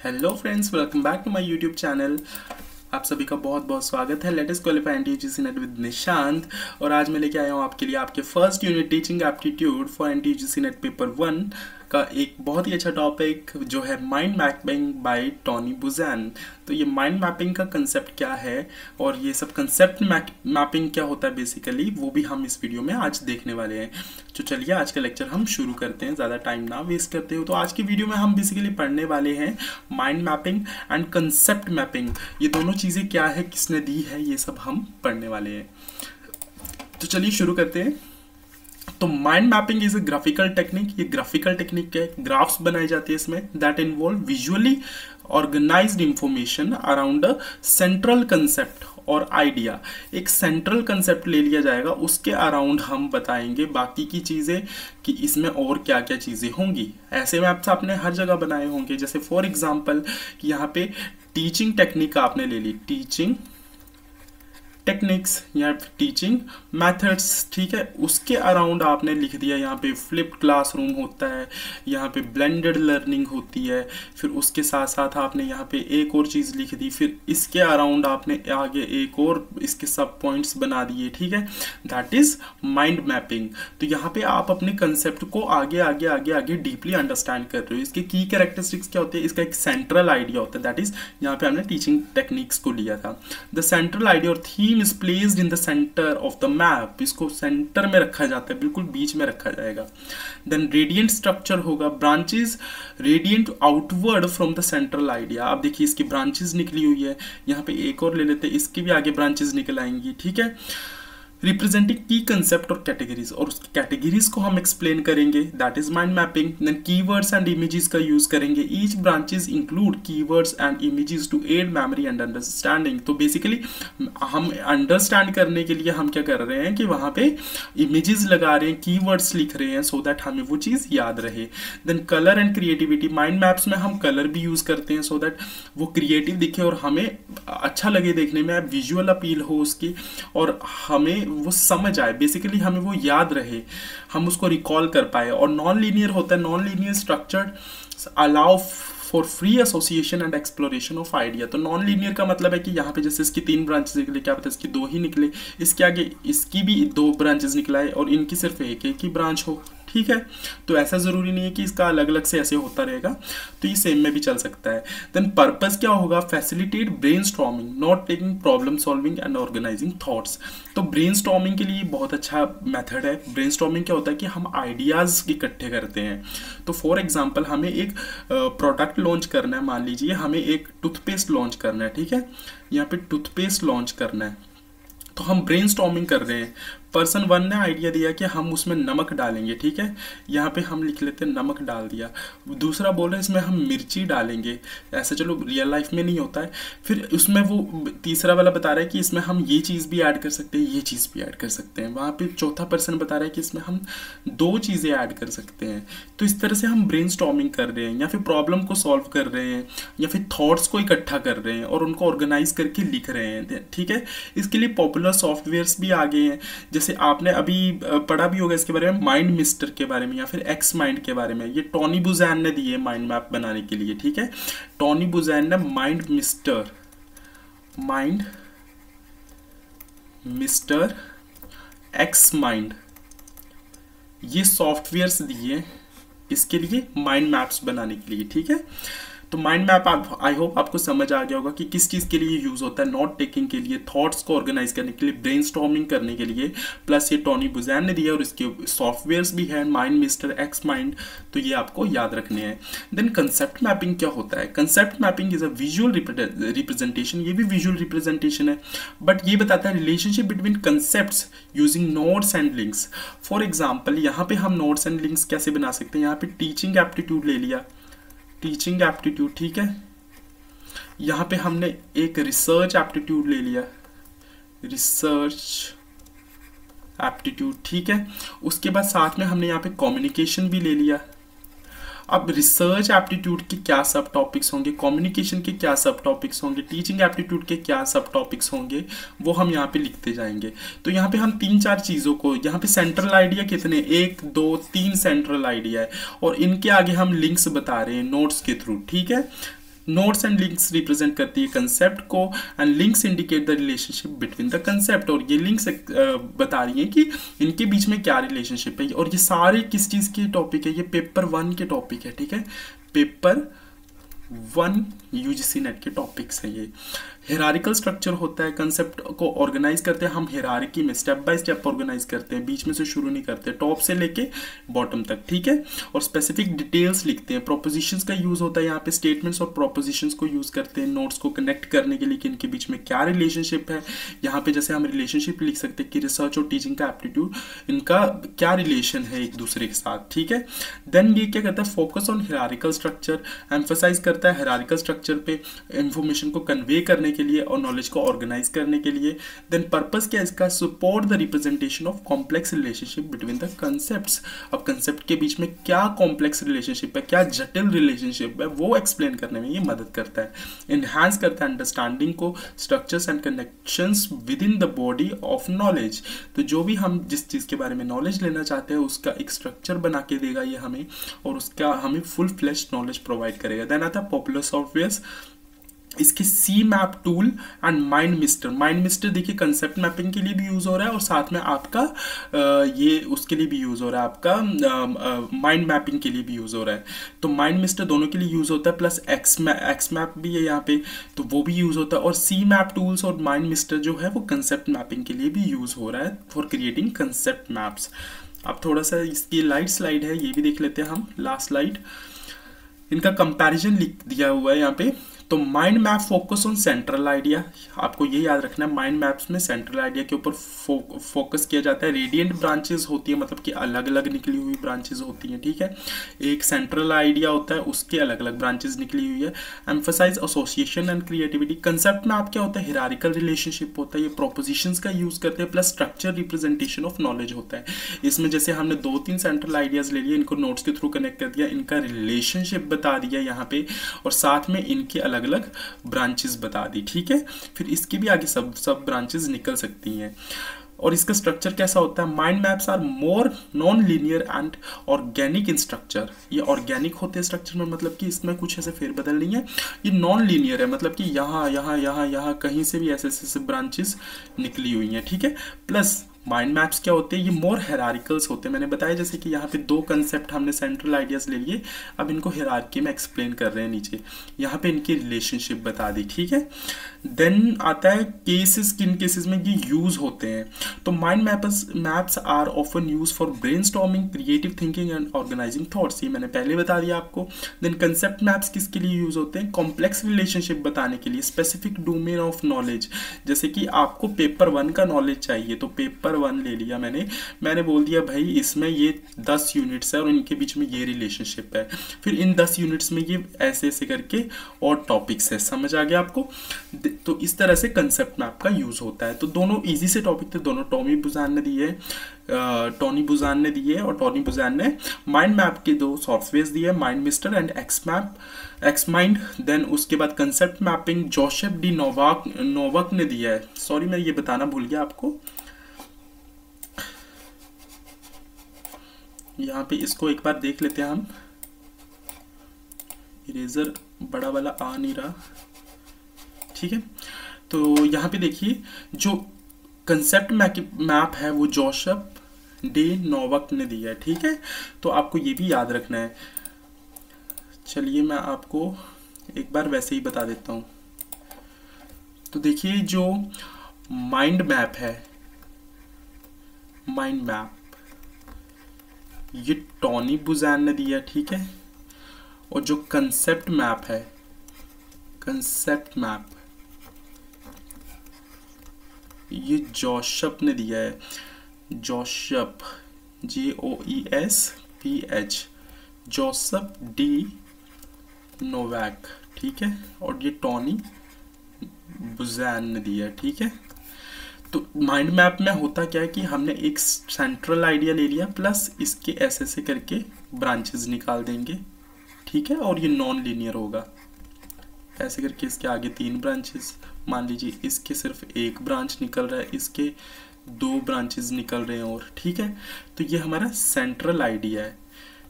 Hello friends, welcome back to my YouTube channel. आप सभी का बहुत बहुत स्वागत है। Latest qualify NTUGC net with Nishant. और आज मैं लेके आया हूँ आपके लिए आपके first unit teaching aptitude for NTUGC net paper 1 का एक बहुत ही अच्छा टॉपिक जो है mind mapping by Tony Buzan. तो ये माइंड मैपिंग का कंसेप्ट क्या है और ये सब कंसेप्ट मैपिंग क्या होता है बेसिकली, वो भी हम इस वीडियो में आज देखने वाले हैं। तो चलिए आज का लेक्चर हम शुरू करते हैं, ज़्यादा टाइम ना वेस्ट करते हो। तो आज की वीडियो में हम बेसिकली पढ़ने वाले हैं mind mapping and concept mapping. ये दोनों चीज़ें क्या है, किसने दी है, ये सब हम पढ़ने वाले हैं। तो चलिए शुरू करते हैं। तो mind mapping is a graphical technique. ये ग्राफिकल टेक्निक है, ग्राफ्स बनाई जाती है इसमें, that involve visually organised information around a central concept और आइडिया। एक सेंट्रल कंसेप्ट ले लिया जाएगा, उसके अराउंड हम बताएंगे बाकी की चीज़ें कि इसमें और क्या क्या चीज़ें होंगी। ऐसे मैप्स आपने हर जगह बनाए होंगे, जैसे फॉर एग्जांपल कि यहाँ पे टीचिंग टेक्निक आपने ले ली, टीचिंग टेक्निक्स या टीचिंग मेथड्स, ठीक है। उसके अराउंड आपने लिख दिया यहाँ पे फ्लिप्ड क्लासरूम होता है, यहाँ पे ब्लेंडेड लर्निंग होती है, फिर उसके साथ साथ आपने यहाँ पे एक और चीज़ लिख दी, फिर इसके अराउंड आपने आगे एक और इसके सब पॉइंट्स बना दिए, ठीक है। That is mind mapping. तो यहाँ पे आप अपने कंसेप्ट को आगे आगे आगे आगे डीपली अंडरस्टैंड कर रहे हो। इसके की कैरेक्टरिस्टिक्स क्या होती है, इसका एक सेंट्रल आइडिया होता है, दैट इज यहाँ पे हमने टीचिंग टेक्निक्स को लिया था। द सेंट्रल आइडिया और theme is placed in the center of the map। इसको सेंटर में रखा जाता है, बिल्कुल बीच में रखा जाएगा। Then radiant structure होगा, branches radiant outward from the central idea। अब देखिए इसकी branches निकली हुई है, यहाँ पे एक और ले लेते हैं, इसकी भी आगे branches निकल आएंगी, ठीक है। रिप्रेजेंटिंग की कंसेप्ट और कैटेगरीज, और उसकी कैटेगरीज को हम एक्सप्लेन करेंगे, that is mind mapping. Then keywords and images का यूज करेंगे। Each branches include keywords and images to aid memory and understanding. तो बेसिकली हम अंडरस्टैंड करने के लिए हम क्या कर रहे हैं कि वहाँ पे इमेजेस लगा रहे हैं, कीवर्ड्स लिख रहे हैं, सो दैट हमें वो चीज़ याद रहे। Then colour and creativity, mind maps में हम कलर भी यूज करते हैं सो दैट वो क्रिएटिव दिखे और हमें अच्छा लगे देखने में, विजुअल अपील हो उसकी और हमें वो समझ आए, बेसिकली हमें वो याद रहे, हम उसको रिकॉल कर पाए। और नॉन लीनियर होता है, non linear structured allow for free association and exploration of idea. तो नॉन लीनियर का मतलब है कि यहाँ पे जैसे इसकी 3 ब्रांचेस निकले, क्या पता इसकी 2 ही निकले, इसके आगे इसकी भी 2 ब्रांचेस निकला है और इनकी सिर्फ एक ही ब्रांच हो, ठीक है। तो ऐसा जरूरी नहीं है कि इसका अलग अलग से ऐसे होता रहेगा, तो ये सेम में भी चल सकता है। देन पर्पस क्या होगा, facilitate brainstorming, not taking problem solving and organising thoughts. तो ब्रेनस्टॉर्मिंग के लिए बहुत अच्छा मेथड है। ब्रेनस्टॉर्मिंग क्या होता है कि हम आइडियाज इकट्ठे करते हैं। तो फॉर एग्जांपल हमें एक प्रोडक्ट लॉन्च करना है, मान लीजिए हमें एक टूथपेस्ट लॉन्च करना है, ठीक है। यहाँ पे टूथपेस्ट लॉन्च करना है, तो हम ब्रेनस्टॉर्मिंग कर रहे हैं। पर्सन 1 ने आइडिया दिया कि हम उसमें नमक डालेंगे, ठीक है। यहाँ पे हम लिख लेते हैं नमक डाल दिया। दूसरा बोल रहा है इसमें हम मिर्ची डालेंगे, ऐसा चलो रियल लाइफ में नहीं होता है। फिर उसमें वो तीसरा वाला बता रहा है कि इसमें हम ये चीज़ भी ऐड कर सकते हैं, ये चीज़ भी ऐड कर सकते हैं। वहाँ पे चौथा पर्सन बता रहा है कि इसमें हम 2 चीज़ें ऐड कर सकते हैं। तो इस तरह से हम ब्रेनस्टॉर्मिंग कर रहे हैं, या फिर प्रॉब्लम को सॉल्व कर रहे हैं, या फिर थॉट्स को इकट्ठा कर रहे हैं और उनको ऑर्गेनाइज करके लिख रहे हैं, ठीक है। इसके लिए पॉपुलर सॉफ्टवेयर्स भी आ गए हैं, जैसे आपने अभी पढ़ा भी होगा इसके बारे में, माइंड मिस्टर के बारे में या फिर एक्स माइंड के बारे में। ये टॉनी बुज़ैन ने दिए माइंड मैप बनाने के लिए, ठीक है। टॉनी बुज़ैन ने माइंड मिस्टर एक्स माइंड ये सॉफ्टवेयर्स दिए इसके लिए, माइंड मैप्स बनाने के लिए, ठीक है। तो माइंड मैप आप आई होप आपको समझ आ गया होगा कि किस चीज़ के लिए यूज़ होता है, नोट टेकिंग के लिए, थॉट्स को ऑर्गेनाइज करने के लिए, ब्रेनस्टॉर्मिंग करने के लिए। प्लस ये टॉनी बुज़ैन ने दिया और इसके सॉफ्टवेयर्स भी हैं, माइंड मिस्टर एक्स माइंड, तो ये आपको याद रखने हैं। देन कंसेप्ट मैपिंग क्या होता है, concept mapping is a visual representation. ये भी विजुअल रिप्रेजेंटेशन है, बट ये बताता है relationship between concepts using nodes and links. For example यहाँ पे हम नोड्स एंड लिंक्स कैसे बना सकते हैं, यहाँ पे टीचिंग एप्टीट्यूड ले लिया, टीचिंग एप्टीट्यूड, ठीक है। यहाँ पे हमने एक रिसर्च एप्टीट्यूड ले लिया, रिसर्च एप्टीट्यूड, ठीक है। उसके बाद साथ में हमने यहाँ पे कम्युनिकेशन भी ले लिया। अब रिसर्च एप्टीट्यूड के क्या सब टॉपिक्स होंगे, कम्युनिकेशन के क्या सब टॉपिक्स होंगे, टीचिंग एप्टीट्यूड के क्या सब टॉपिक्स होंगे, वो हम यहाँ पे लिखते जाएंगे। तो यहाँ पे हम 3-4 चीज़ों को, यहाँ पे सेंट्रल आइडिया कितने, 1 2 3 सेंट्रल आइडिया है और इनके आगे हम लिंक्स बता रहे हैं नोट्स के थ्रू, ठीक है। नोड्स एंड लिंक्स रिप्रेजेंट करती है कंसेप्ट को, and links indicate the relationship between the concept, और ये लिंक्स बता रही है कि इनके बीच में क्या रिलेशनशिप है। और ये सारे किस चीज़ के टॉपिक है, ये पेपर 1 के टॉपिक है, ठीक है, पेपर 1 यूजीसी नेट के टॉपिक्स है ये। हिरारिकल स्ट्रक्चर होता है, कंसेप्ट को ऑर्गेनाइज करते हैं हम हिरारिकी में, स्टेप बाय स्टेप ऑर्गेनाइज करते हैं, बीच में से शुरू नहीं करते, टॉप से लेके बॉटम तक, ठीक है। और स्पेसिफिक डिटेल्स लिखते हैं, प्रोपोजिशंस का यूज होता है यहाँ पे, स्टेटमेंट्स और प्रोपोजिशंस को यूज करते हैं नोट्स को कनेक्ट करने के लिए कि इनके बीच में क्या रिलेशनशिप है। यहाँ पे जैसे हम रिलेशनशिप लिख सकते हैं कि रिसर्च और टीचिंग का एप्टीट्यूड, इनका क्या रिलेशन है एक दूसरे के साथ, ठीक है। देन ये क्या करता है, focus on hierarchical structure, emphasise करता है हिरारिकल स्ट्रक्चर पे, इंफॉर्मेशन को कन्वे करने के लिए और नॉलेज को ऑर्गेनाइज करने के लिए। देन पर्पस क्या है इसका, support the representation of complex relationship between the concepts. अब कंसेप्ट के बीच में क्या कॉम्प्लेक्स रिलेशनशिप है, क्या जटिल रिलेशनशिप है, वो एक्सप्लेन करने में ये मदद करता है। इनहांस करता है अंडरस्टैंडिंग को, structures and connections with in the body of knowledge. तो जो भी हम जिस चीज़ के बारे में नॉलेज लेना चाहते हैं उसका एक स्ट्रक्चर बना के देगा ये हमें, और उसका हमें फुल फ्लेश नॉलेज प्रोवाइड करेगा। देन आता है पॉपुलर सॉफ्टवेयर, इसके C map tool and mind master. Mind master देखिए कंसेप्ट मैपिंग के लिए भी यूज़ हो रहा है, और साथ में आपका ये उसके लिए भी यूज़ हो रहा है, आपका माइंड मैपिंग के लिए भी यूज़ हो रहा है। तो माइंड मिस्टर दोनों के लिए यूज़ होता है, प्लस एक्स मैप भी है यहाँ पे, तो वो भी यूज़ होता है। और सी मैप टूल्स और माइंड मिस्टर जो है वो कंसेप्ट मैपिंग के लिए भी यूज़ हो रहा है फॉर क्रिएटिंग कंसेप्ट मैप्स। अब थोड़ा सा इसकी स्लाइड है, ये भी देख लेते हैं हम, लास्ट स्लाइड। इनका कंपैरिजन लिख दिया हुआ है यहाँ पे। तो mind map focus on central idea, आपको ये याद रखना है, माइंड मैप्स में सेंट्रल आइडिया के ऊपर फोकस किया जाता है। रेडियंट ब्रांचेस होती है, मतलब कि अलग अलग निकली हुई ब्रांचेस होती हैं, ठीक है। एक सेंट्रल आइडिया होता है, उसके अलग अलग ब्रांचेस निकली हुई है। Emphasise association and creativity. Concept map क्या होता है, हिरारिकल रिलेशनशिप होता है, ये प्रोपोजिशंस का यूज करते हैं, plus structure representation of knowledge होता है। इसमें जैसे हमने 2-3 सेंट्रल आइडियाज ले लिए, इनको नोट्स के थ्रू कनेक्ट कर दिया, इनका रिलेशनशिप बता दिया यहाँ पे, और साथ में इनके अलग अलग ब्रांचेस बता दी, ठीक है। फिर इसके भी आगे सब ब्रांचेस निकल सकती हैं। और इसका स्ट्रक्चर कैसा होता है, mind maps are more non linear and organic in structure. ये ऑर्गेनिक होते हैं स्ट्रक्चर में, मतलब कि इसमें कुछ ऐसे फेरबदल नहीं है। ये नॉन लीनियर है, मतलब कि यहाँ यहाँ यहाँ यहाँ कहीं से भी ऐसे ब्रांचेस निकली हुई हैं, ठीक है। प्लस माइंड मैप्स क्या होते हैं, ये मोर हेरारिकल्स होते हैं। मैंने बताया जैसे कि यहाँ पे 2 कंसेप्ट हमने सेंट्रल आइडियाज ले लिए, अब इनको हिरार्की में एक्सप्लेन कर रहे हैं नीचे, यहाँ पे इनकी रिलेशनशिप बता दी, ठीक है। देन आता है केसेस, किन केसेस में ये यूज होते हैं। तो mind maps are often use for brainstorming, creative thinking and organising thoughts, ये मैंने पहले बता दिया आपको। देन कंसेप्ट मैप्स किसके लिए यूज होते हैं, कॉम्प्लेक्स रिलेशनशिप बताने के लिए, स्पेसिफिक डोमेन ऑफ नॉलेज। जैसे कि आपको पेपर 1 का नॉलेज चाहिए, तो पेपर 1 ले लिया मैंने बोल दिया भाई इसमें ये 10 यूनिट्स है और इनके बीच में ये रिलेशनशिप है, फिर इन 10 यूनिट्स में ये ऐसे ऐसे करके और टॉपिक्स है। समझ आ गया आपको। तो इस तरह से कंसेप्ट मैप का यूज होता है। तो दोनों इजी से टॉपिक थे, दोनों टॉनी बुजान ने दिए और टॉनी बुजान ने माइंड मैप के 2 सॉफ्टवेयर दिए, MindMeister and XMind. Then उसके बाद concept mapping Joseph D Novak ने दिया है। सॉरी मैं ये बताना भूल गया आपको, यहाँ पे इसको एक बार देख लेते हैं हम। इरेजर बड़ा वाला आ नहीं रहा, ठीक है। तो यहाँ पे देखिए जो कंसेप्ट मैप है वो जोसेफ डी नोवाक ने दिया है, ठीक है। तो आपको ये भी याद रखना है। चलिए मैं आपको एक बार वैसे ही बता देता हूँ। तो देखिए जो माइंड मैप है, माइंड मैप ये टॉनी बुजान ने दिया, ठीक है। और जो कंसेप्ट मैप है, कंसेप्ट मैप ये जोसेफ ने दिया है, Joseph JOESPH, Joseph D Novak, ठीक है। और ये टॉनी बुजान ने दिया है, ठीक है। तो माइंड मैप में होता क्या है कि हमने एक सेंट्रल आइडिया ले लिया, प्लस इसके ऐसे करके ब्रांचेस निकाल देंगे, ठीक है। और ये नॉन लीनियर होगा, ऐसे करके इसके आगे 3 ब्रांचेस, मान लीजिए इसके सिर्फ 1 ब्रांच निकल रहा है, इसके 2 ब्रांचेस निकल रहे हैं और, ठीक है। तो ये हमारा सेंट्रल आइडिया है,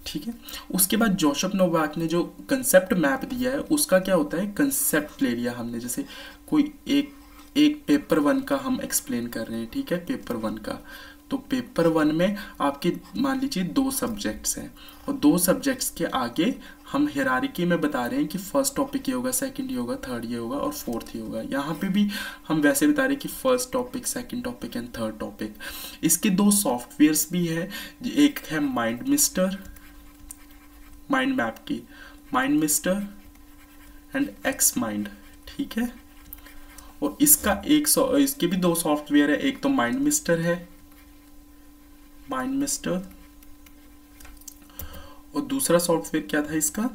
ठीक है। उसके बाद जोसेफ नोवाक ने जो कंसेप्ट मैप दिया है उसका क्या होता है, कंसेप्ट ले लिया हमने, जैसे कोई एक पेपर 1 का हम एक्सप्लेन कर रहे हैं, ठीक है, पेपर 1 का। तो पेपर 1 में आपके मान लीजिए 2 सब्जेक्ट्स हैं और 2 सब्जेक्ट्स के आगे हम हायरार्की में बता रहे हैं कि फर्स्ट टॉपिक ये होगा, सेकंड ये होगा, थर्ड ये होगा और फोर्थ ये होगा। यहाँ पे भी हम वैसे बता रहे हैं कि first topic, second topic and third topic. इसके 2 सॉफ्टवेयर्स भी है, एक है माइंड मिस्टर, माइंड मैप की mind mister and x mind, ठीक है। और इसका इसके भी 2 सॉफ्टवेयर है, एक तो माइंड मिस्टर है, माइंड मिस्टर, और दूसरा सॉफ्टवेयर क्या था इसका,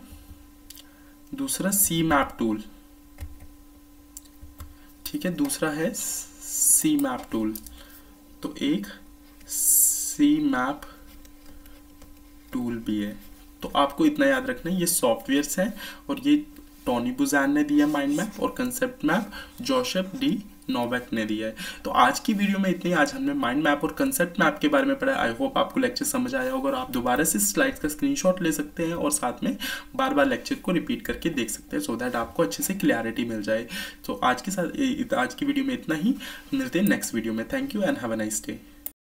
दूसरा सी मैप टूल, ठीक है, दूसरा है सी मैप टूल। तो एक सी मैप टूल भी है। तो आपको इतना याद रखना है, ये सॉफ्टवेयर्स हैं और ये टोनी बुज़ान ने दिया माइंड मैप और concept map Joseph D Novak ने दिया है। तो आज की वीडियो में इतनी, आज हमने माइंड मैप और कंसेप्ट मैप के बारे में पढ़ा। आई होप आपको लेक्चर समझ आया होगा और आप दोबारा से स्लाइड्स का स्क्रीनशॉट ले सकते हैं और साथ में बार बार लेक्चर को रिपीट करके देख सकते हैं, सो दैट आपको अच्छे से क्लैरिटी मिल जाए। तो आज की वीडियो में इतना ही, मिलते हैं नेक्स्ट वीडियो में। Thank you and have a nice day.